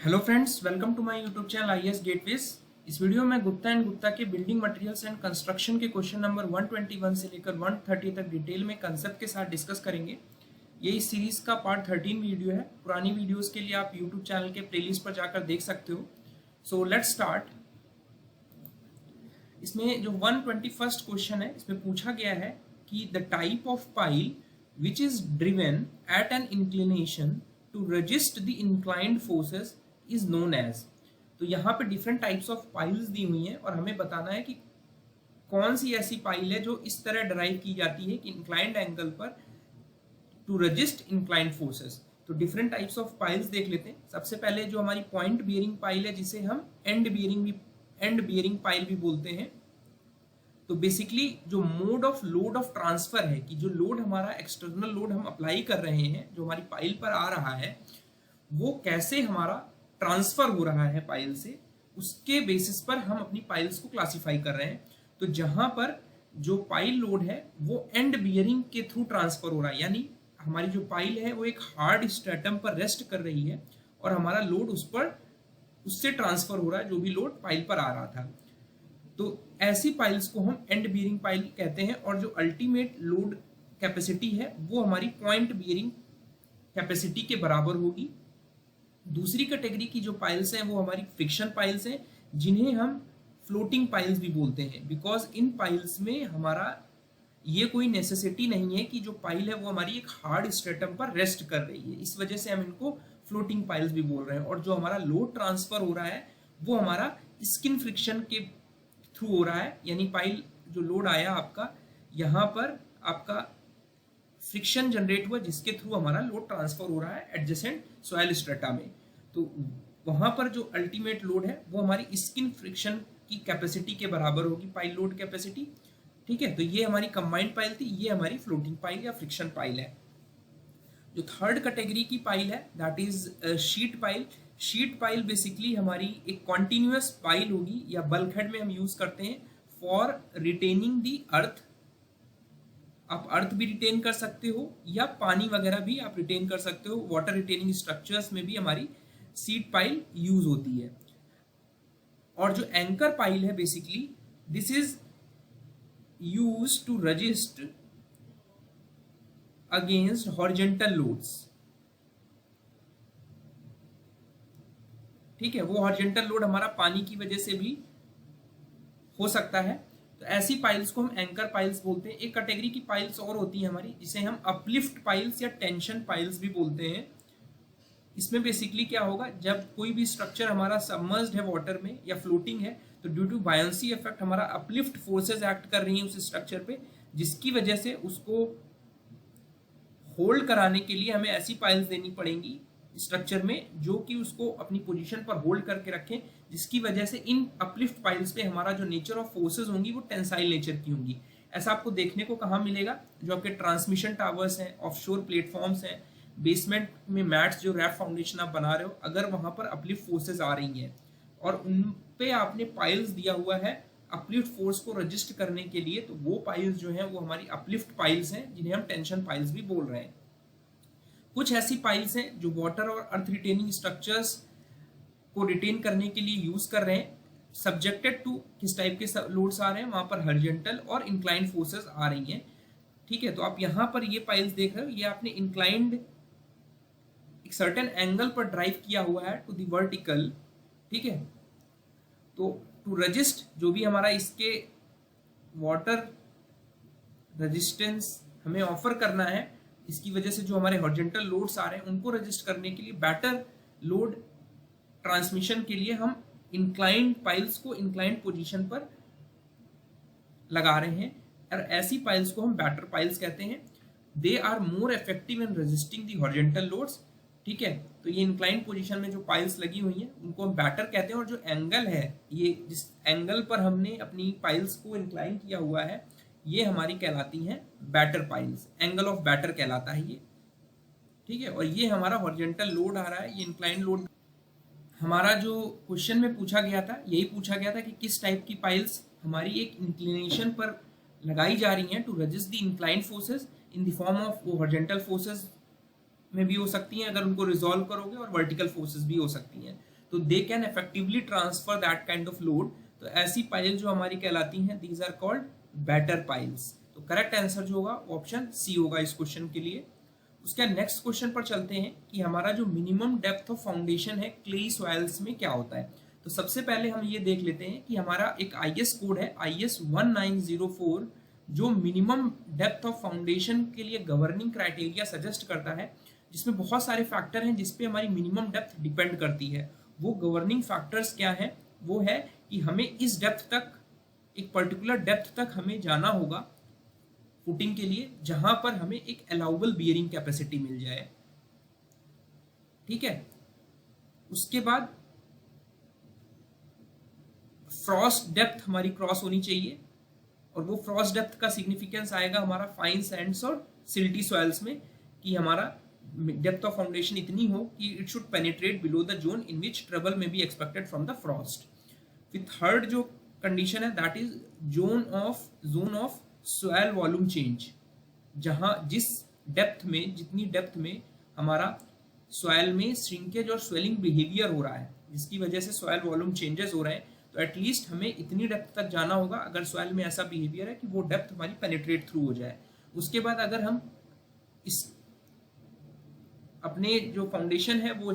Hello friends, welcome to my YouTube channel IES-GATEWiz। इस video में Gupta and Gupta के building materials and construction के question number 121 से लेकर 130 तक डिटेल में कंसेप्ट के साथ डिस्कस करेंगे। ये इस सीरीज का पार्ट 13 वीडियो है। पुरानी वीडियोस के लिए आप यूट्यूब चैनल के प्लेलिस्ट पर जाकर देख सकते हो। So let's start. इसमें जो 121st क्वेश्चन है, इसमें पूछा गया है कि the type of pile which is driven at an inclination to resist the inclined forces is known as. तो यहाँ पे डिफरेंट टाइप्स ऑफ पाइल्स दी हुई हैं और हमें बताना है कि कौन सी ऐसी पाइल है जो इस तरह ड्राइव की जाती है कि इंक्लाइंड एंगल पर टू रजिस्ट इंक्लाइंड फोर्सेस। तो डिफरेंट टाइप्स ऑफ पाइल्स देख लेते हैं। सबसे पहले जो हमारी पॉइंट बियरिंग पाइल है, जिसे हम एंड बियरिंग पाइल भी बोलते हैं। तो बेसिकली जो mode of load of transfer है कि जो लोड हमारा एक्सटर्नल लोड हम अप्लाई कर रहे हैं, जो हमारी पाइल पर आ रहा है, वो कैसे हमारा ट्रांसफर हो रहा है पाइल से, उसके बेसिस पर हम अपनी पाइल्स को क्लासिफाई कर रहे हैं। तो जहां पर जो पाइल लोड है वो एंड बियरिंग के थ्रू ट्रांसफर हो रहा है, यानी हमारी जो पाइल है वो एक हार्ड स्ट्रेटम पर रेस्ट कर रही है और हमारा लोड उससे ट्रांसफर हो रहा है, जो भी लोड पाइल पर आ रहा था। तो ऐसी पाइल्स को हम एंड बियरिंग पाइल कहते हैं। और जो अल्टीमेट लोड कैपेसिटी है वो हमारी पॉइंट बियरिंग कैपेसिटी के बराबर होगी। दूसरी कैटेगरी की जो पाइल्स हैं वो हमारी फ्रिक्शन पाइल्स हैं, जिन्हें हम फ्लोटिंग पाइल्स भी बोलते हैं, बिकॉज इन पाइल्स में हमारा ये कोई नेसेसिटी नहीं है कि जो पाइल है वो हमारी एक हार्ड स्ट्रेटम पर रेस्ट कर रही है। इस वजह से हम इनको फ्लोटिंग पाइल्स भी बोल रहे हैं। और जो हमारा लोड ट्रांसफर हो रहा है वो हमारा स्किन फ्रिक्शन के थ्रू हो रहा है, यानी पाइल जो लोड आया आपका, यहाँ पर आपका फ्रिक्शन जनरेट हुआ जिसके थ्रू हमारा लोड ट्रांसफर हो रहा है एडजेसेंट सॉइल स्ट्रेटा में। तो वहां पर जो अल्टीमेट लोड है वो हमारी स्किन फ्रिक्शन की कैपेसिटी के बराबर होगी, पाइल लोड कैपेसिटी। ठीक है, तो ये हमारी कंबाइंड पाइल थी, ये हमारी फ्लोटिंग पाइल या फ्रिक्शन पाइल है। जो थर्ड कैटेगरी की पाइल है that is sheet pile. Sheet pile basically हमारी एक कॉन्टिन्यूअस पाइल होगी, या बल्क हेड में हम यूज करते हैं फॉर रिटेनिंग दी अर्थ। आप अर्थ भी रिटेन कर सकते हो या पानी वगैरह भी आप रिटेन कर सकते हो। वाटर रिटेनिंग स्ट्रक्चर्स में भी हमारी सीट पाइल यूज होती है। और जो एंकर पाइल है basically this is use to resist against horizontal loads. ठीक है, वो हॉरिजॉन्टल लोड हमारा पानी की वजह से भी हो सकता है। तो ऐसी पाइल्स को हम एंकर पाइल्स बोलते हैं। एक कैटेगरी की पाइल्स और होती है हमारी, जिसे हम अपलिफ्ट पाइल्स या टेंशन पाइल्स भी बोलते हैं। इसमें बेसिकली क्या होगा, जब कोई भी स्ट्रक्चर हमारा सबमर्ज्ड है वाटर में या फ्लोटिंग है, तो ड्यू टू बायंसी इफेक्ट हमारा अपलिफ्ट फोर्सेस एक्ट कर रही हैं उस स्ट्रक्चर पे, जिसकी वजह से उसको होल्ड कराने के लिए हमें ऐसी पाइल्स देनी पड़ेंगी स्ट्रक्चर में जो कि उसको अपनी पोजीशन पर होल्ड करके रखें, जिसकी वजह से इन अपलिफ्ट पाइल्स पे हमारा जो नेचर ऑफ फोर्सेस होंगी वो टेंसाइल नेचर की होंगी। ऐसा आपको देखने को कहाँ मिलेगा, जो आपके ट्रांसमिशन टावर्स हैं, ऑफशोर प्लेटफॉर्म्स हैं, बेसमेंट में मैट्स जो रैप फाउंडेशन आप बना रहे हो, अगर वहां पर अपलिफ्ट फोर्सेज आ रही हैं और उन पे आपने पाइल्स दिया हुआ है अपलिफ्ट फोर्स को रजिस्ट करने के लिए, तो वो पाइल्स जो हैं वो हमारी अपलिफ्ट पाइल्स हैं, जिन्हें हम टेंशन पाइल्स भी बोल रहे हैं। कुछ ऐसी पाइल्स हैं जो वाटर और अर्थ रिटेनिंग स्ट्रक्चर्स को रिटेन करने के लिए यूज कर रहे हैं, सब्जेक्टेड टू किस टाइप के लोड्स आ रहे हैं, वहां पर हॉरिजॉन्टल और इंक्लाइंड फोर्सेस आ रही हैं। ठीक है, तो आप यहां पर ये पाइल्स देख रहे हो, ये आपने इंक्लाइंड एक सर्टेन एंगल पर ड्राइव किया हुआ है टू द वर्टिकल। ठीक है, तो टू रजिस्ट जो भी हमारा इसके वाटर रेजिस्टेंस हमें ऑफर करना है, इसकी वजह से जो हमारे हॉरिजॉन्टल लोड्स आ रहे हैं उनको रजिस्ट करने के लिए, बेटर लोड ट्रांसमिशन के लिए हम इंक्लाइंड पाइल्स को इंक्लाइंड पोजीशन पर लगा रहे हैं। और ऐसी पाइल्स को हम बैटर पाइल्स कहते हैं। They are more effective in resisting the horizontal loads. ठीक है, तो ये इंक्लाइंड पोजीशन में जो पाइल्स लगी हुई हैं उनको हम बैटर कहते हैं। और जो एंगल है, ये जिस एंगल पर हमने अपनी पाइल्स को इंक्लाइन किया हुआ है, ये हमारी कहलाती हैं batter piles. Angle of batter कहलाता है ये। ठीक है, और ये हमारा हॉरिजॉन्टल लोड आ रहा है, ये इंक्लाइन लोड। हमारा जो क्वेश्चन में पूछा गया था, यही पूछा गया था कि किस टाइप की पाइल्स हमारी एक इंक्लिनेशन पर लगाई जा रही हैं to resist the inclined forces in the form of वो हॉरिजॉन्टल फोर्सेस में भी हो सकती हैं अगर उनको रिजॉल्व करोगे, और वर्टिकल फोर्सेस भी हो सकती हैं। तो they can effectively transfer that kind of load. तो ऐसी पाइल जो हमारी कहलाती हैं, these are called batter piles. तो करेक्ट आंसर जो होगा ऑप्शन सी होगा इस क्वेश्चन के लिए। उसके नेक्स्ट क्वेश्चन पर चलते हैं कि हमारा जो मिनिमम डेप्थ ऑफ फाउंडेशन है क्लेई सॉइल्स में क्या होता है। तो सबसे पहले हम ये देख लेते हैं कि हमारा एक IES कोड है IES 1904 जो मिनिमम डेप्थ ऑफ फाउंडेशन के लिए गवर्निंग क्राइटेरिया सजेस्ट करता है, जिसमें बहुत सारे फैक्टर हैं जिसपे हमारी मिनिमम डेप्थ डिपेंड करती है। वो गवर्निंग फैक्टर्स क्या है? वो है कि हमें इस डेप्थ तक, एक पर्टिकुलर डेप्थ तक हमें जाना होगा फुटिंग के लिए, जहां पर हमें एक अलाउबल बियरिंग कैपेसिटी मिल जाए। ठीक है, उसके बाद फ्रॉस्ट डेप्थ हमारी क्रॉस होनी चाहिए, और वो फ्रॉस्ट डेप्थ का सिग्निफिकेंस आएगा हमारा फाइन सैंड्स और सिल्टी सॉइल्स में, कि हमारा डेप्थ ऑफ फाउंडेशन इतनी हो कि it should penetrate below the zone in which trouble में be expected from the frost. फिर थर्ड जो कंडीशन है that is zone of soil volume change, जहां जिस डेप्थ में, जितनी डेप्थ में हमारा सॉइल में श्रिंकेज और स्वेलिंग बिहेवियर हो रहा है, जिसकी वजह से सॉइल वॉल्यूम चेंजेस हो रहे हैं, तो एटलीस्ट हमें इतनी डेप्थ तक जाना होगा अगर सॉइल में ऐसा बिहेवियर है कि वो डेप्थ हमारी पेनिट्रेट थ्रू हो जाए। उसके बाद अगर हम इस अपने जो फाउंडेशन है वो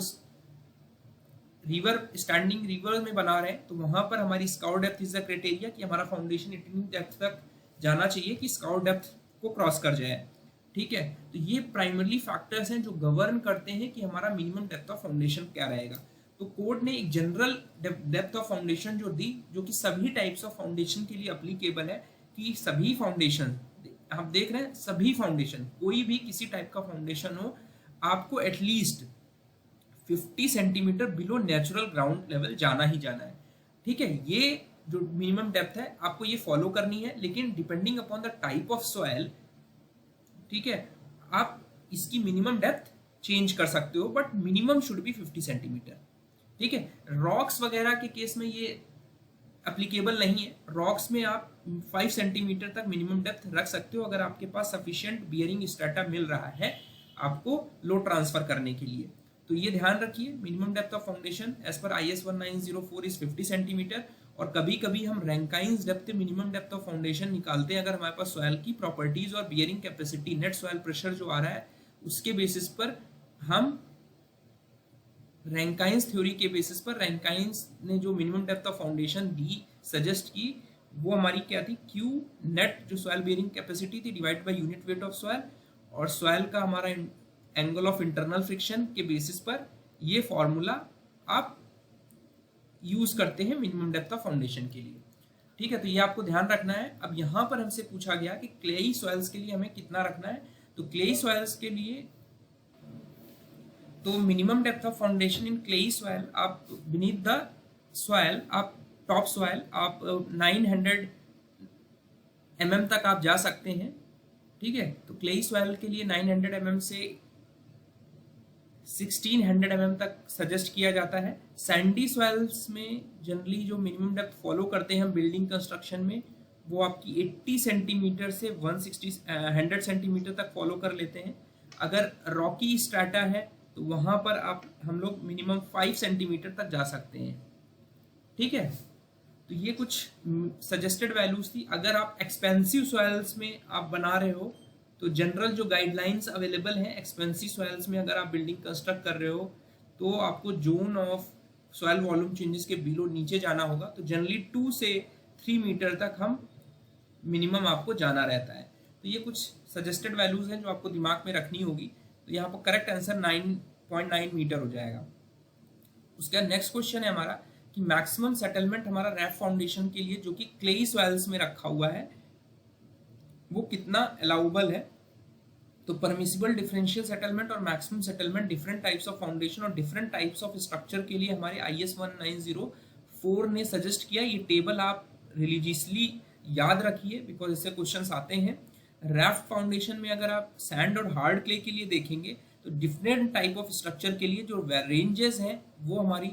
रिवर, स्टैंडिंग रिवर में बना रहे हैं, तो वहां पर हमारी scout depth is the criteria कि हमारा फाउंडेशन इतनी डेप्थ तक जाना चाहिए कि स्काउट डेप्थ को क्रॉस कर जाए। ठीक है, तो ये प्राइमरली फैक्टर्स हैं जो गवर्न करते हैं कि हमारा मिनिमम डेप्थ ऑफ फाउंडेशन क्या रहेगा। तो कोड ने एक जनरल डेप्थ ऑफ फाउंडेशन जो दी, जो कि सभी टाइप्स ऑफ फाउंडेशन के लिए अप्लीकेबल है, कि सभी फाउंडेशन, आप देख रहे हैं सभी फाउंडेशन, कोई भी किसी टाइप का फाउंडेशन हो, आपको at least 50 centimetre below natural ground level जाना ही जाना है। ठीक है, ये जो मिनिमम डेप्थ है आपको ये फॉलो करनी है, लेकिन depending upon the type of soil, ठीक है, आप इसकी मिनिमम डेप्थ चेंज कर सकते हो, but minimum should be 50 centimetre. ठीक है, रॉक्स वगैरह के केस में ये एप्लीकेबल नहीं है। रॉक्स में आप 5 सेंटीमीटर तक मिनिमम डेप्थ रख सकते हो अगर आपके पास सफिशिएंट बियरिंग स्ट्रेटा मिल रहा है आपको लोड ट्रांसफर करने के लिए। तो ये ध्यान रखिए, minimum depth of foundation as per IES 1904 is 50 centimeter. और कभी कभी हम Rankine's depth minimum depth of foundation निकालते हैं अगर हमारे पास सॉइल की प्रॉपर्टीज और bearing capacity, net soil pressure जो आ रहा है उसके बेसिस पर, हम रैंकाइंस थ्योरी के बेसिस पर, रैंकाइंस ने जो मिनिमम डेप्थ ऑफ फाउंडेशन दी, सजेस्ट की, वो हमारी क्या थी, Q नेट जो सॉइल बियरिंग कैपेसिटी थी divide by unit weight of soil, और सॉइल का हमारा एंगल ऑफ इंटरनल फ्रिक्शन के बेसिस पर ये फॉर्मूला आप यूज करते हैं मिनिमम डेप्थ ऑफ फाउंडेशन के लिए। ठीक है, तो ये आपको ध्यान रखना है। अब यहां पर हमसे पूछा गया कि क्लेई सॉइल्स के लिए हमें कितना रखना है। तो क्लेई सॉइल्स के लिए तो minimum depth of foundation in clayey soil, आप बीनीथ द सॉइल, आप टॉप सॉइल आप 900 mm तक आप जा सकते हैं। ठीक है, तो क्लेई सॉइल के लिए 900 mm से 1600 mm तक सजेस्ट किया जाता है। सैंडी सॉइल्स में जनरली जो मिनिमम डेप्थ फॉलो करते हैं हम बिल्डिंग कंस्ट्रक्शन में, वो आपकी 80 सेंटीमीटर से 100 सेंटीमीटर तक फॉलो कर लेते हैं। अगर रॉकी स्ट्रैटा है तो वहां पर हम लोग मिनिमम 5 सेंटीमीटर तक जा सकते हैं। ठीक है, तो ये कुछ सजेस्टेड वैल्यूज थी। अगर आप एक्सपेंसिव सॉइल्स में आप बना रहे हो तो जनरल जो गाइडलाइंस अवेलेबल हैं एक्सपेंसिव सॉइल्स में, अगर आप बिल्डिंग कंस्ट्रक्ट कर रहे हो तो आपको zone of soil volume changes के बिलो नीचे जाना होगा। तो जनरली 2 से 3 मीटर तक हम मिनिमम आपको जाना रहता है। तो ये कुछ सजेस्टेड वैल्यूज हैं जो आपको दिमाग में रखनी होगी। तो यहाँ पर करेक्ट आंसर 9.9 मीटर हो जाएगा। उसका नेक्स्ट क्वेश्चन है हमारा कि मैक्सिमम सेटलमेंट हमारा रैप फाउंडेशन के लिए जो कि क्लेई सॉइल्स में रखा हुआ है वो कितना अलाउबल है। तो परमिसिबल डिफरेंशियल सेटलमेंट और maximum settlement different types of foundation और डिफरेंट टाइप्स ऑफ स्ट्रक्चर के लिए हमारे IES 1904 ने सजेस्ट किया। ये टेबल आप रिलीजियसली याद रखिए बिकॉज इससे क्वेश्चंस आते हैं। रैफ्ट फाउंडेशन में अगर आप सैंड और हार्ड क्ले के लिए देखेंगे तो डिफरेंट टाइप ऑफ स्ट्रक्चर के लिए जो रेंजेस हैं वो हमारी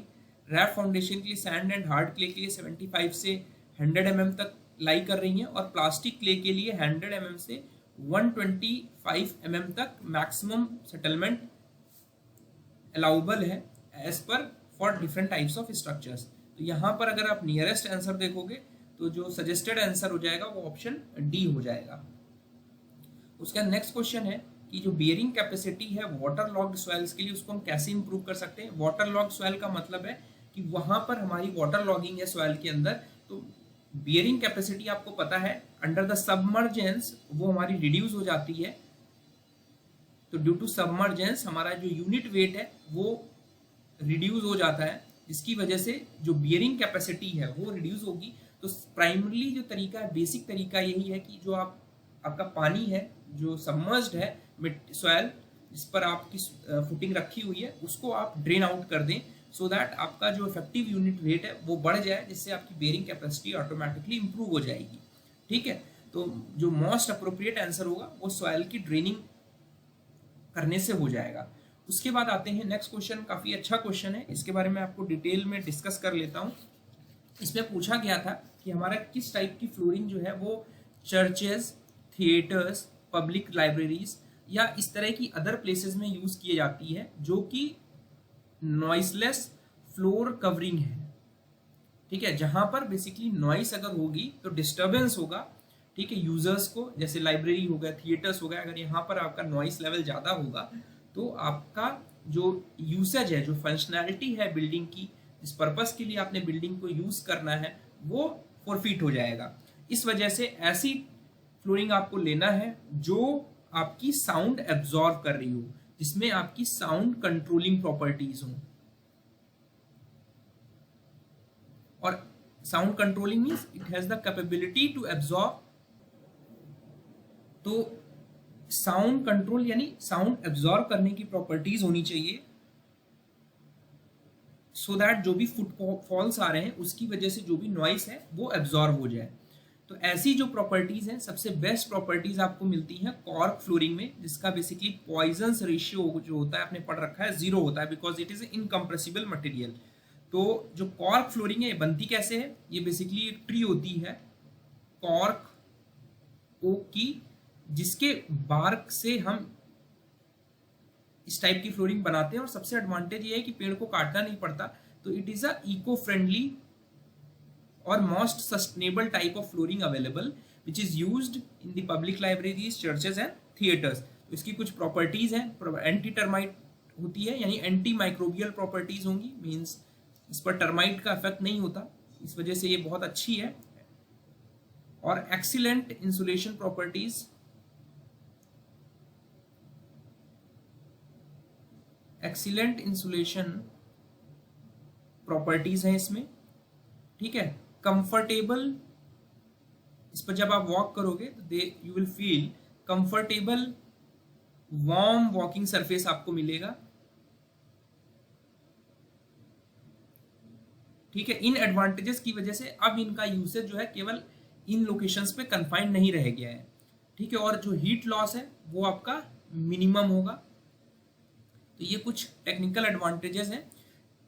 रैफ्ट फाउंडेशन के लिए सैंड एंड हार्ड क्ले के लिए 75 से 100 mm तक लाई कर रही हैं, और प्लास्टिक क्ले के लिए 100 mm से 125 mm तक मैक्सिमम सेटलमेंट अलाउबल है as per for different types of structures. तो यहाँ पर अगर आप नियरेस्ट आंसर देखोगे तो जो सजेस्टेड आंसर हो जाएगा वो ऑप्शन डी हो जाएगा। उसका नेक्स्ट क्वेश्चन है कि जो बियरिंग कैपेसिटी है वाटर लॉग्ड सॉइल्स के लिए, उसको हम कैसे इंप्रूव कर सकते हैं। वाटर लॉग्ड सॉइल का मतलब है कि वहां पर हमारी वाटर लॉगिंग है सॉइल के अंदर, तो बियरिंग कैपेसिटी आपको पता है अंडर द सबमर्जेंस वो हमारी रिड्यूस हो जाती है। तो ड्यू टू सबमर्जेंस हमारा जो यूनिट वेट है वो रिड्यूस हो जाता है, जिसकी वजह से जो बियरिंग कैपेसिटी है वो रिड्यूस होगी। तो प्राइमरली जो तरीका है, बेसिक तरीका यही है कि जो आपका पानी है जो सबमर्ज्ड है सॉइल जिस पर आपकी फुटिंग रखी हुई है, उसको आप ड्रेन आउट कर दें, सो दैट आपका जो इफेक्टिव यूनिट वेट है वो बढ़ जाए, जिससे आपकी बेयरिंग कैपेसिटी ऑटोमेटिकली इंप्रूव हो जाएगी। ठीक है, तो जो मोस्ट अप्रोप्रिएट आंसर होगा वो सॉइल की ड्रेनिंग करने से हो जाएगा। उसके बाद आते हैं नेक्स्ट क्वेश्चन, काफी अच्छा क्वेश्चन है, इसके बारे में आपको डिटेल में डिस्कस कर लेता हूँ। इसमें पूछा गया था कि हमारा किस टाइप की फ्लोरिंग जो है वो चर्चेज, थिएटर्स, पब्लिक लाइब्रेरीज या इस तरह की अदर प्लेसेस में यूज की जाती है जो कि नॉइसलेस फ्लोर कवरिंग है। ठीक है, जहां पर बेसिकली नॉइस अगर होगी तो डिस्टर्बेंस होगा। ठीक है, यूजर्स को, जैसे लाइब्रेरी हो गया, थिएटर्स हो गया, अगर यहाँ पर आपका नॉइस लेवल ज्यादा होगा तो आपका जो यूसेज है, जो फंक्शनैलिटी है बिल्डिंग की, जिस पर्पस के लिए आपने बिल्डिंग को यूज करना है, वो फॉरफिट हो जाएगा। इस वजह से ऐसी फ्लोरिंग आपको लेना है जो आपकी साउंड एब्जॉर्व कर रही हो, जिसमें आपकी साउंड कंट्रोलिंग प्रॉपर्टीज हो। और sound controlling means it has the capability to absorb. तो साउंड कंट्रोल यानी साउंड एब्जॉर्ब करने की प्रॉपर्टीज होनी चाहिए, सो दैट जो भी फुटफॉल्स आ रहे हैं उसकी वजह से जो भी नॉइस है वो एब्जॉर्ब हो जाए। तो ऐसी जो प्रॉपर्टीज हैं, सबसे बेस्ट प्रॉपर्टीज आपको मिलती हैं कॉर्क फ्लोरिंग में, जिसका बेसिकली पॉइजंस रेशियो जो होता है, आपने पढ़ रखा है, 0 होता है, because it is incompressible material. तो जो कॉर्क फ्लोरिंग है ये बनती कैसे है, ये बेसिकली एक ट्री होती है कॉर्क ओक की, जिसके बार्क से हम इस टाइप की फ्लोरिंग बनाते हैं। और सबसे एडवांटेज ये है कि पेड़ को काटना नहीं पड़ता, तो it is a eco friendly और most sustainable type of flooring available which is used in the public libraries, churches and theatres. तो इसकी कुछ प्रॉपर्टीज हैं, एंटी टर्माइट होती है, यानी एंटी माइक्रोबियल प्रॉपर्टीज होंगी, मींस इस पर टर्माइट का इफेक्ट नहीं होता, इस वजह से ये बहुत अच्छी है। और excellent insulation properties, excellent insulation properties हैं इसमें। ठीक है, कंफर्टेबल, इस पर जब आप वॉक करोगे तो you will feel comfortable warm walking surface आपको मिलेगा। ठीक है, इन एडवांटेजेस की वजह से अब इनका यूसेज जो है केवल इन लोकेशंस पे कन्फाइंड नहीं रह गया है। ठीक है, और जो हीट लॉस है वो आपका मिनिमम होगा। तो ये कुछ टेक्निकल एडवांटेजेस हैं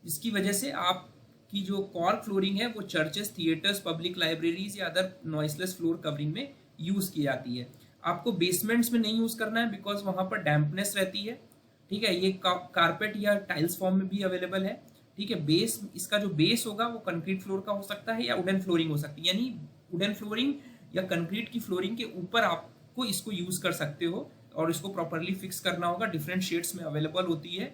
जिसकी वजह से आपकी जो कॉर्क फ्लोरिंग है वो चर्चेस, थिएटर्स, पब्लिक लाइब्रेरीज या अदर नॉइसलेस फ्लोर कवरिंग में यूज की जाती है। आपको बेसमेंट्स में नहीं यूज करना है, बिकॉज वहां पर डैम्पनेस रहती है। ठीक है, ये कारपेट या टाइल्स फॉर्म में भी अवेलेबल है। ठीक है, बेस, इसका जो बेस होगा वो कंक्रीट फ्लोर का हो सकता है या वुडन फ्लोरिंग हो सकती है, यानी वुडन फ्लोरिंग या कंक्रीट की फ्लोरिंग के ऊपर आपको इसको यूज कर सकते हो और इसको प्रॉपरली फिक्स करना होगा। डिफरेंट शेड्स में अवेलेबल होती है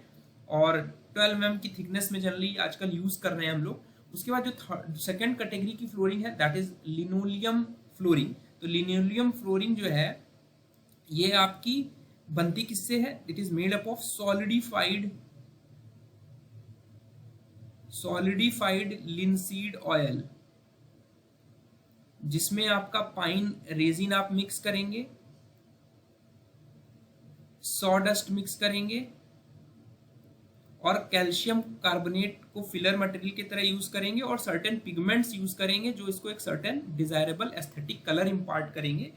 और 12 mm की थिकनेस में जनरली आजकल यूज कर रहे हैं हम लोग। उसके बाद जो सेकेंड कैटेगरी की फ्लोरिंग है दैट इज लिनोलियम फ्लोरिंग। तो लिनोलियम फ्लोरिंग जो है ये आपकी बनती किससे है, it is made up of solidified linseed oil, जिसमें आपका पाइन रेजिन आप मिक्स करेंगे, सॉडस्ट मिक्स करेंगे और कैल्शियम कार्बोनेट को फिलर मटेरियल की तरह यूज करेंगे और सर्टेन पिगमेंट्स यूज करेंगे जो इसको एक सर्टेन डिजायरेबल एस्थेटिक कलर इंपार्ट करेंगे।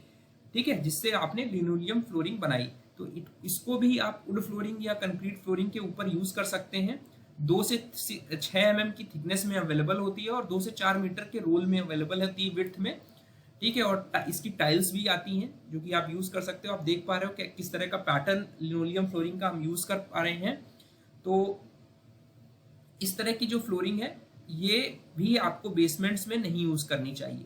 ठीक है, जिससे आपने लिनोलियम फ्लोरिंग बनाई। तो इसको भी आप वुड फ्लोरिंग या कंक्रीट फ्लोरिंग के ऊपर यूज कर सकते हैं। 2 से 6 mm की थिकनेस में अवेलेबल होती है और 2 से 4 मीटर के रोल में अवेलेबल होती है विड्थ में। ठीक है, और इसकी टाइल्स भी आती हैं जो कि आप यूज कर सकते हो। आप देख पा रहे हो कि किस तरह का पैटर्न लिनोलियम फ्लोरिंग का हम यूज कर पा रहे हैं। तो इस तरह की जो फ्लोरिंग है ये भी आपको बेसमेंट्स में नहीं यूज करनी चाहिए,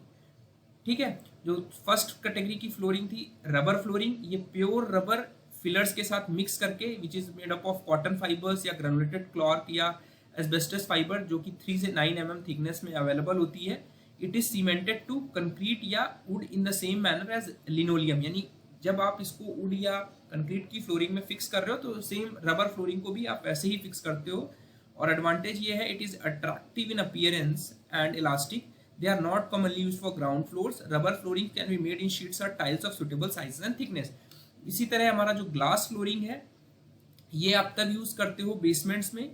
ठीक है। जो फर्स्ट कैटेगरी की फ्लोरिंग थी रबर फ्लोरिंग, ये प्योर रबर फिलर्स के साथ मिक्स करके which is made up of cotton fibres या ग्रेनुलेटेड क्लॉथ या एस्बेस्टस फाइबर जो कि 3 से 9 mm थिकनेस में अवेलेबल होती है। It is cemented to concrete या wood in the same manner as linoleum, यानी जब आप इसको वुड या कंक्रीट की फ्लोरिंग में फिक्स कर रहे हो तो सेम रबर फ्लोरिंग को भी आप वैसे ही फिक्स करते हो। और एडवांटेज ये है it is attractive in appearance and elastic. They are not commonly used for ground floors. Rubber flooring can be made in sheets or tiles of suitable sizes and thickness. इसी तरह हमारा जो glass flooring है ये आप तब use करते हो बेसमेंट्स में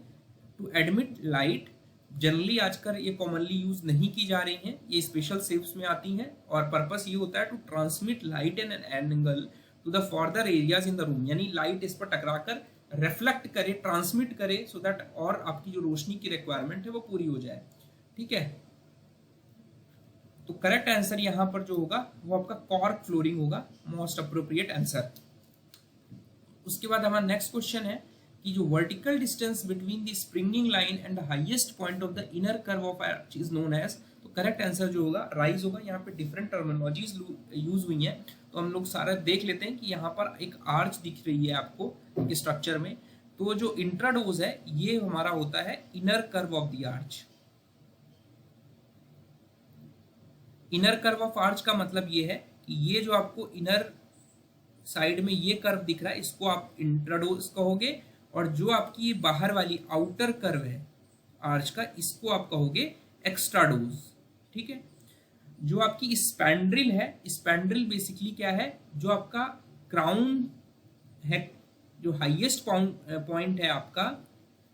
टू एडमिट लाइट। जनरली आजकल ये कॉमनली यूज नहीं की जा रही हैं, ये स्पेशल शेप्स में आती हैं और पर्पस ये होता है to transmit light in an angle to the further areas in the room, यानी लाइट इस पर टकराकर रिफ्लेक्ट करे, ट्रांसमिट करे सो दैट और आपकी जो रोशनी की रिक्वायरमेंट है वो पूरी हो जाए, ठीक है। तो करेक्ट आंसर यहां पर जो होगा वो आपका कॉर्क फ्लोरिंग होगा, मोस्ट अप्रोप्रिएट आंसर। उसके बाद हमारा नेक्स्ट क्वेश्चन है कि जो vertical distance between the springing line and the highest point of the inner curve of arch is known as, तो करेक्ट आंसर जो होगा राइज होगा। यहाँ पे डिफरेंट टर्मिनोलॉजीज यूज हुई हैं तो हम लोग सारा देख लेते हैं कि यहाँ पर एक आर्च दिख रही है आपको एक स्ट्रक्चर में, तो जो इंट्राडोज है ये हमारा होता है inner curve of the arch. Inner curve of arch का मतलब ये है कि ये जो आपको इनर साइड में ये कर्व दिख रहा है इसको आप इंट्राडोज कहोगे, और जो आपकी ये बाहर वाली आउटर कर्व है आर्च का इसको आप कहोगे एक्स्ट्राडोज, ठीक है। जो आपकी स्पैंड्रिल है, स्पैंड्रिल बेसिकली क्या है, जो आपका क्राउन है, जो हाईएस्ट पॉइंट है आपका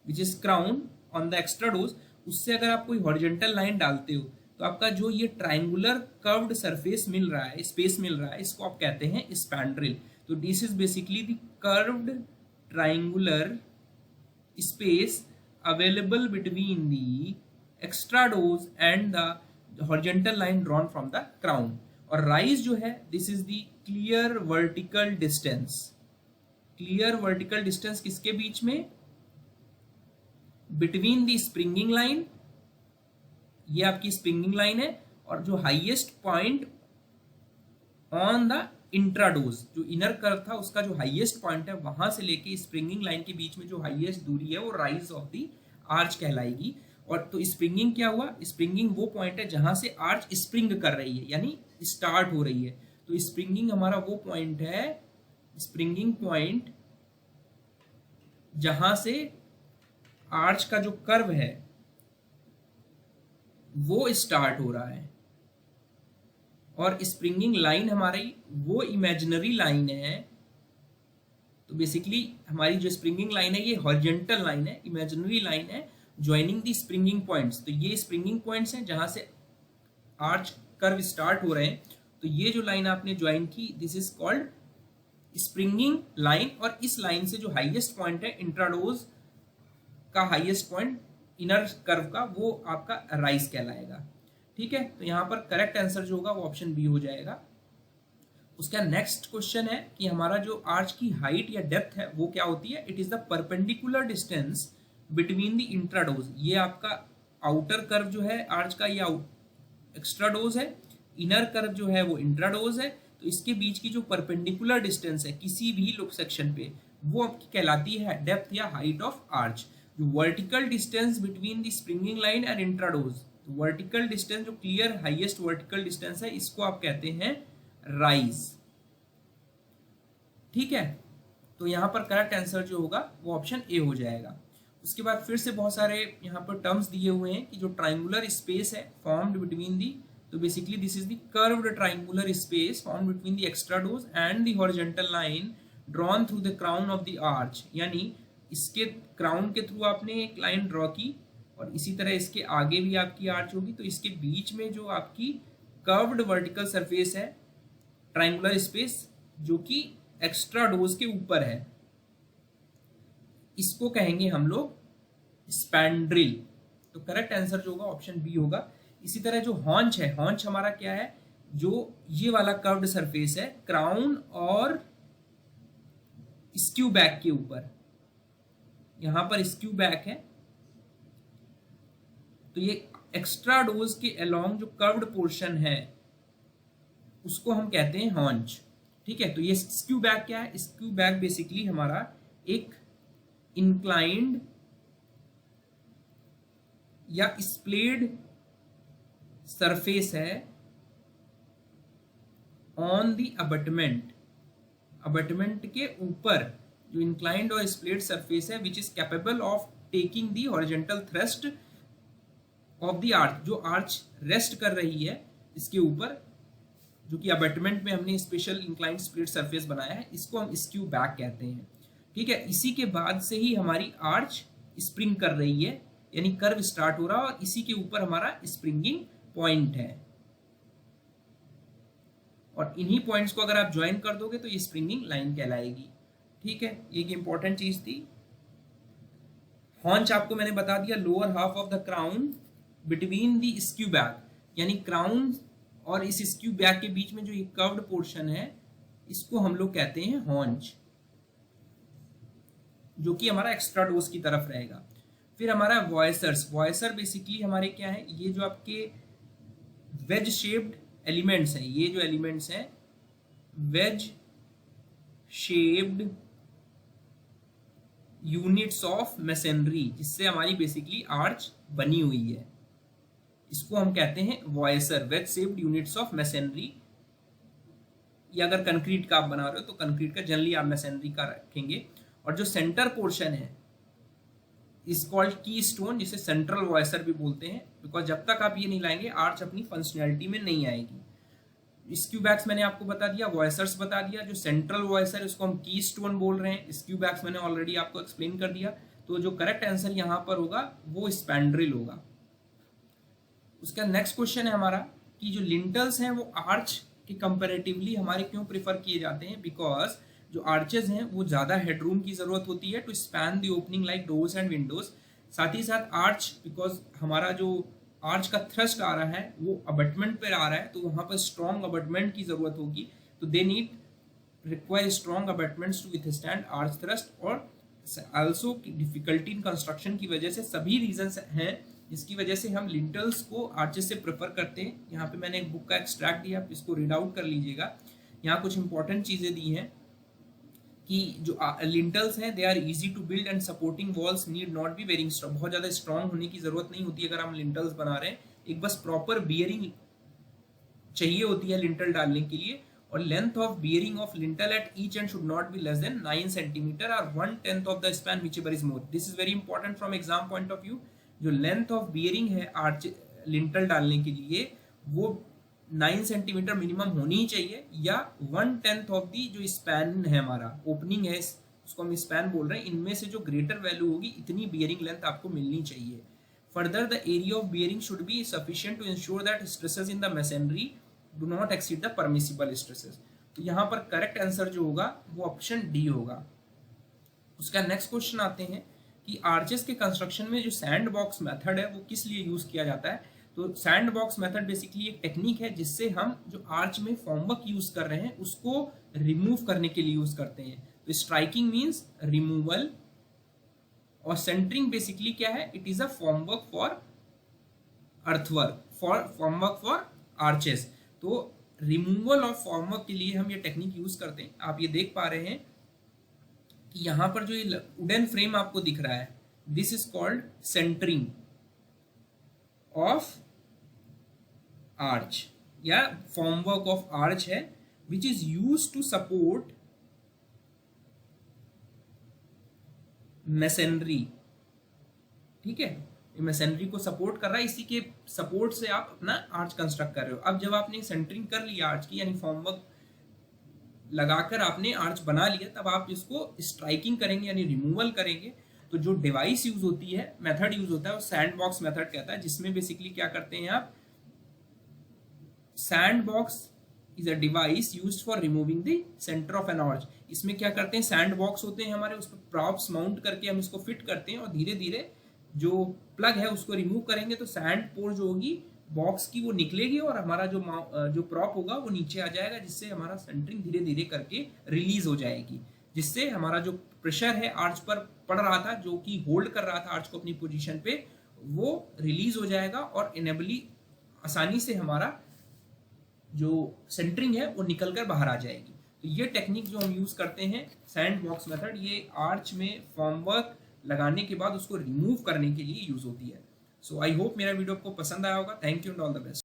which is crown on the extrados, उससे अगर आप कोई हॉरिजॉन्टल लाइन डालते हो तो आपका जो ये ट्रायंगुलर कर्व्ड सरफेस मिल रहा है, स्पेस मिल रहा है, इसको आप कहते हैं स्पैंड्रिल। तो this is basically the curved triangular space available between the extrados and the horizontal line drawn from the crown. और राइज जो है this is the clear vertical distance. Clear vertical distance किसके बीच में, बिटवीन द स्प्रिंगिंग लाइन, ये आपकी springing line है, और जो हाईएस्ट पॉइंट ऑन द इंट्राडोज, जो इनर कर्व था उसका जो हाईएस्ट पॉइंट है वहां से लेके स्प्रिंगिंग लाइन के बीच में जो हाईएस्ट दूरी है वो राइज ऑफ द आर्च कहलाएगी। और तो स्प्रिंगिंग क्या हुआ, स्प्रिंगिंग वो पॉइंट है जहां से आर्च स्प्रिंग कर रही है यानी स्टार्ट हो रही है। तो स्प्रिंगिंग हमारा वो पॉइंट है, स्प्रिंगिंग पॉइंट जहां से आर्च का जो कर्व है वो स्टार्ट हो रहा है, और स्प्रिंगिंग लाइन हमारी वो इमेजिनरी लाइन है। तो बेसिकली हमारी जो स्प्रिंगिंग लाइन है ये हॉरिजॉन्टल लाइन है, इमेजिनरी लाइन है ज्वाइनिंग दी स्प्रिंगिंग पॉइंट्स। तो ये स्प्रिंगिंग पॉइंट्स हैं जहां से आर्च कर्व स्टार्ट हो रहे हैं। तो ये जो लाइन आपने ज्वाइन की this is called springing line, और इस लाइन से जो हाईएस्ट पॉइंट है इंट्राडोज का हाईएस्ट पॉइंट इनर कर्व का वो आपका राइज कहलाएगा, ठीक है। तो यहां पर करेक्ट आंसर जो होगा वो ऑप्शन बी हो जाएगा। उसका नेक्स्ट क्वेश्चन है कि हमारा जो आर्च की हाइट या डेप्थ है वो क्या होती है, it is the perpendicular distance between the इंट्राडोज। ये आपका आउटर कर्व जो है आर्च का ये एक्स्ट्राडोज है, इनर कर्व जो है वो इंट्राडोज है। तो इसके बीच की जो परपेंडिकुलर डिस्टेंस है किसी भी लुक सेक्शन पे वो आपकी कहलाती है डेप्थ या हाइट ऑफ आर्च। जो vertical distance between the springing line and इंट्राडोज, तो वर्टिकल डिस्टेंस जो क्लियर हाईएस्ट वर्टिकल डिस्टेंस है इसको आप कहते हैं राइज, ठीक है। तो यहां पर करेक्ट आंसर जो होगा वो ऑप्शन ए हो जाएगा। उसके बाद फिर से बहुत सारे यहाँ पर टर्म्स दिए हुए हैं कि जो ट्राइंगुलर स्पेस है फॉर्म्ड बिटवीन दी, तो basically this is the curved triangular space formed between the extrados and the horizontal line drawn through the crown of the arch. यानी इसके क्राउन के थ्रू आपने एक लाइन ड्रॉ की और इसी तरह इसके आगे भी आपकी आर्च होगी, तो इसके बीच में जो आपकी कर्व्ड वर्टिकल सरफेस है ट्राइंगुलर स्पेस जो कि एक्स्ट्राडोज के ऊपर है इसको कहेंगे हम लोग स्पैंड्रिल। तो करेक्ट आंसर जो होगा ऑप्शन बी होगा। इसी तरह जो हॉन्च है, हॉन्च हमारा क्या है, जो ये वाला कर्व्ड सरफेस है क्राउन और स्क्यू बैक के ऊपर, यहां पर स्क्यू बैक है तो ये एक्स्ट्रा डोज के अलोंग जो कर्व्ड पोर्शन है उसको हम कहते हैं हॉन्च। ठीक है, तो ये स्क्यू बैक क्या है? स्क्यू बैक बेसिकली हमारा एक इंक्लाइंड या स्प्लेड सरफेस है ऑन द अबटमेंट, अबटमेंट के ऊपर जो इंक्लाइंड और स्प्लेड सरफेस है which is capable of taking the horizontal thrust of the arch, जो आर्च रेस्ट कर रही है इसके ऊपर, जो कि अबटमेंट में हमने स्पेशल इंक्लाइंड स्प्लिट सरफेस बनाया है, इसको हम स्क्यू बैक कहते हैं। ठीक है, इसी के बाद से ही हमारी आर्च स्प्रिंग कर रही है, यानी कर्व स्टार्ट हो रहा है और इसी के ऊपर हमारा स्प्रिंगिंग पॉइंट है, और इन्हीं पॉइंट्स को अगर आप ज्वाइन कर दोगे तो ये स्प्रिंगिंग लाइन कहलाएगी। ठीक है, ये एक इंपॉर्टेंट चीज थी। हॉन्च आपको मैंने बता दिया, lower half of the crown between the skew back, यानी क्राउन और इस स्क्यू बैक के बीच में जो ये कर्व्ड पोर्शन है इसको हम लोग कहते हैं हॉन्च, जो कि हमारा एक्स्ट्रा डोज की तरफ रहेगा। फिर हमारा वॉयसर्स, वॉयसर बेसिकली हमारे क्या है, ये जो आपके वेज शेप्ड एलिमेंट्स हैं, ये जो एलिमेंट्स हैं veg shaped units of masonry, जिससे हमारी बेसिकली आर्च बनी हुई है, इसको हम कहते हैं voussoir, wedge shaped units of masonry. या अगर कंक्रीट का आप बना रहे हो तो कंक्रीट का जनरली आप मैसनरी का रखेंगे। और जो सेंटर पोर्शन है इज कॉल्ड की स्टोन, जिसे सेंट्रल वॉयसर भी बोलते हैं, बिकॉज जब तक आप ये नहीं लाएंगे आर्च अपनी फंक्शनैलिटी में नहीं आएगी। स्क्यू बैक्स मैंने आपको बता दिया, वॉयसर्स बता दिया, जो सेंट्रल वॉयसर इसको हम की स्टोन बोल रहे हैं, स्क्यू बैक्स मैंने ऑलरेडी आपको एक्सप्लेन कर दिया। तो जो करेक्ट आंसर यहां पर होगा वो स्पैंड्रिल होगा। उसका नेक्स्ट क्वेश्चन है हमारा कि जो लिंटल्स हैं वो आर्च के कंपैरेटिवली हमारे क्यों प्रेफर किए जाते हैं? बिकॉज जो आर्चेस हैं वो ज्यादा हेडरूम की जरूरत होती है to span the opening like doors and windows. साथ ही साथ आर्च, बिकॉज हमारा जो आर्च का थ्रस्ट आ रहा है वो अबटमेंट पर आ रहा है, तो वहां पर स्ट्रॉन्ग अबटमेंट की जरूरत होगी, तो they need require strong abutments to withstand arch thrust. और आल्सो डिफिकल्टी इन कंस्ट्रक्शन की वजह से, सभी रीजंस हैं जिसकी वजह से हम लिंटल्स को आर्चेस से प्रेफर करते हैं। यहाँ पे मैंने एक बुक का एक्सट्रैक्ट दिया, आप इसको रीड आउट कर लीजिएगा। यहाँ कुछ इंपॉर्टेंट चीजें दी हैं कि जो लिंटल्स हैं they are easy to build and supporting walls need not be very strong, बहुत ज्यादा स्ट्रॉन्ग होने की जरूरत नहीं होती अगर हम लिंटल्स बना रहे हैं, एक बस प्रॉपर बियरिंग चाहिए होती है लिंटल डालने के लिए। और length of bearing of lintel at each and should not be less than 9 centimetre और 1/10 of the span whichever is more. This is very important from exam point of view. जो length of bearing है arch lintel डालने के लिए वो 9 centimetre minimum होनी ही चाहिए, या 1/10 ऑफ दी जो स्पैन है हमारा ओपनिंग है उसको हम स्पैन बोल रहे हैं, इनमें से जो ग्रेटर वैल्यू होगी इतनी बियरिंग लेंथ आपको मिलनी चाहिए। Further the area of bearing should be sufficient to ensure that stresses in the masonry do not exceed the permissible stresses. तो यहाँ पर करेक्ट आंसर जो होगा वो ऑप्शन डी होगा। उसका नेक्स्ट क्वेश्चन आते हैं कि आर्चेस के कंस्ट्रक्शन में जो सैंड बॉक्स मेथड है वो किस लिए यूज किया जाता है? तो सैंड बॉक्स मेथड बेसिकली एक टेक्निक है जिससे हम जो आर्च में फॉर्मवर्क यूज कर रहे हैं उसको रिमूव करने के लिए यूज करते हैं। तो स्ट्राइकिंग मींस रिमूवल और सेंटरिंग बेसिकली क्या है? It is a formwork for earthwork, for formwork for arches. तो रिमूवल ऑफ फॉर्मवर्क के लिए हम ये टेक्निक यूज करते हैं। आप ये देख पा रहे हैं कि यहां पर जो ये वुडन फ्रेम आपको दिख रहा है, this is called centering of arch या फॉर्मवर्क ऑफ आर्च है, which is use to support masonry. ठीक है, मैसनरी को सपोर्ट कर रहा है, इसी के सपोर्ट से आप अपना आर्च कंस्ट्रक्ट कर रहे हो। अब जब आपने सेंटरिंग कर लिया आर्च की, यानी फॉर्मवर्क लगाकर आपने आर्च बना लिया, तब आप इसको स्ट्राइकिंग करेंगे यानी रिमूवल करेंगे। तो जो डिवाइस यूज होती है, मेथड यूज होता है, वो सैंड बॉक्स मेथड कहता है, जिसमें बेसिकली क्या करते हैं आप, sand box is a device used for removing the centre of N arch. इसमें क्या करते हैं, सैंड बॉक्स होते हैं हमारे, उस पर प्रॉप्स माउंट करके हम इसको फिट करते हैं और धीरे धीरे जो प्लग है उसको रिमूव करेंगे तो सैंड पोर जो होगी बॉक्स की वो निकलेगी और हमारा जो प्रॉप होगा वो नीचे आ जाएगा, जिससे हमारा सेंटरिंग धीरे धीरे करके रिलीज हो जाएगी, जिससे हमारा जो प्रेशर है आर्च पर पड़ रहा था, जो कि होल्ड कर रहा था आर्च को अपनी पोजीशन पे, वो रिलीज हो जाएगा और इनेबली आसानी से हमारा जो सेंटरिंग है वो निकल कर बाहर आ जाएगी। तो ये टेक्निक जो हम यूज करते हैं सैंड बॉक्स मेथड, ये आर्च में फॉर्मवर्क लगाने के बाद उसको रिमूव करने के लिए यूज होती है। सो आई होप मेरा वीडियो आपको पसंद आया होगा। Thank you and all the best.